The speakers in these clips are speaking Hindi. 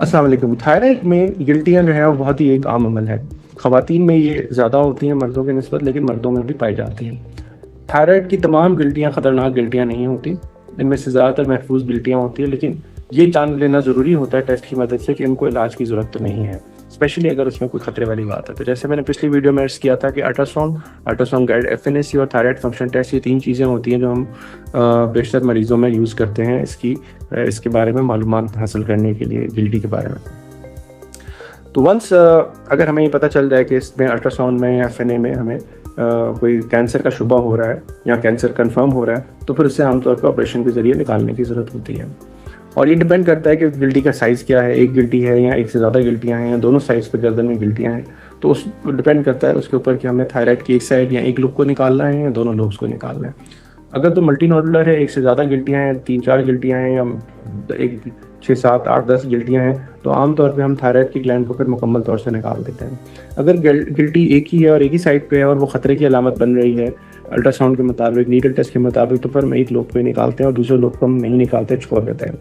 अस्सलाम वालेकुम। थायराइड में गिल्टियाँ जो है वो बहुत ही एक आम अमल है। ख़वातीन में ये ज़्यादा होती हैं मर्दों की निस्बत, लेकिन मर्दों में भी पाई जाती हैं। थायराइड की तमाम गिल्टियाँ ख़तरनाक गिल्टियाँ नहीं होती। इनमें से ज़्यादातर महफूज़ गिल्टियाँ होती हैं, लेकिन ये जान लेना ज़रूरी होता है टेस्ट की मदद से कि इनको इलाज की ज़रूरत तो नहीं है, स्पेशली अगर उसमें कोई ख़तरे वाली बात है। तो जैसे मैंने पिछली वीडियो में अर्ज़ किया था कि अल्ट्रासाउंड गाइड एफएनएसी और थायराइड फंक्शन टेस्ट, ये 3 चीज़ें होती हैं जो हम बेशतर मरीज़ों में यूज़ करते हैं इसके बारे में मालूमात हासिल करने के लिए, गिल्टी के बारे में। तो वंस अगर हमें ये पता चल जाए कि इसमें अल्ट्रासाउंड में या एफएनए में हमें कोई कैंसर का शुबा हो रहा है या कैंसर कंफर्म हो रहा है, तो फिर उसे आमतौर पर ऑपरेशन के ज़रिए निकालने की ज़रूरत होती है। और ये डिपेंड करता है कि गिल्टी का साइज़ क्या है, एक गिल्टी है या एक से ज़्यादा गिल्टियाँ हैं या दोनों साइज़ पर गर्दन में गिल्टियाँ हैं। तो उस डिपेंड करता है उसके ऊपर कि हमें थायराइड की एक साइड या एक लोब को निकालना है या दोनों लोब्स को निकालना है। अगर तो मल्टी नोडुलर है, एक से ज़्यादा गिल्टियाँ हैं, 3-4 गिल्टियाँ हैं या एक 6, 7, 8, 10 गिल्टियाँ हैं, तो आमतौर पे हम थायराइड की ग्लैंड को फिर मुकम्मल तौर से निकाल देते हैं। अगर गिल्टी एक ही है और एक ही साइड पे है और वो ख़तरे की अलामत बन रही है अल्ट्रासाउंड के मुताबिक, नीडल टेस्ट के मुताबिक, तो फिर हम एक लोब को ही निकालते हैं और दूसरे लोब को हम नहीं निकालते, छोड़ देते हैं।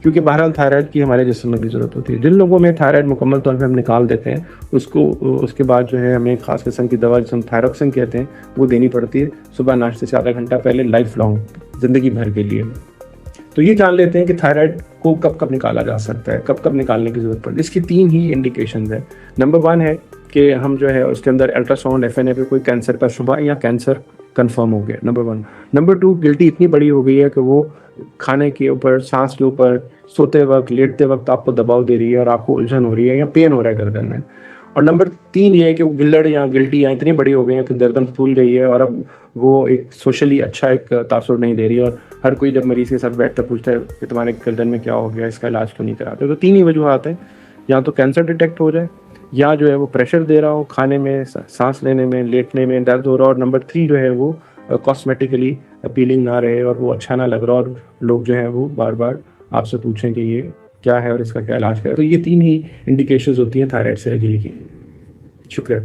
क्योंकि बहरहाल थायराइड की हमारे जिस्म में भी ज़रूरत होती है। जिन लोगों में थायराइड मुकम्मल तौर पे हम निकाल देते हैं, उसके बाद जो है हमें ख़ास किस्म की दवा जिसे हम थायरोक्सिन कहते हैं, वो देनी पड़ती है सुबह नाश्ते से आधा घंटा पहले, लाइफ लॉन्ग, ज़िंदगी भर के लिए। तो ये जान लेते हैं कि थायराइड को कब कब निकाला जा सकता है, कब कब निकालने की ज़रूरत पड़ती है। इसकी 3 ही इंडिकेशंस हैं। नंबर 1 है कि हम जो है उसके अंदर अल्ट्रासाउंड एफएनए पे कोई कैंसर का शुबा या कैंसर कंफर्म हो गया, नंबर 1। नंबर 2, गिल्टी इतनी बड़ी हो गई है कि वो खाने के ऊपर, सांस के ऊपर, सोते वक्त, लेटते वक्त आपको दबाव दे रही है और आपको उलझन हो रही है या पेन हो रहा है गर्दन में। और नंबर 3 ये है कि वो गिल्लड़ या गिल्टियाँ इतनी बड़ी हो गई हैं कि गर्दन फूल गई है और अब वो एक सोशली अच्छा एक तासुर नहीं दे रही है और हर कोई जब मरीज़ के साथ बैठता पूछता है कि तुम्हारे गर्दन में क्या हो गया, इसका इलाज क्यों नहीं कराते। तो 3 ही वजूहात हैं, या तो कैंसर डिटेक्ट हो जाए, या जो है वो प्रेशर दे रहा हो, खाने में, सांस लेने में, लेटने में दर्द हो रहा हो, और नंबर 3 जो है वो कॉस्मेटिकली अपीलिंग ना रहे और वो अच्छा ना लग रहा और लोग जो है वो बार बार आपसे पूछें कि ये क्या है और इसका क्या इलाज है। तो ये 3 ही इंडिकेशंस होती हैं थायराइड सर्जरी की। शुक्रिया।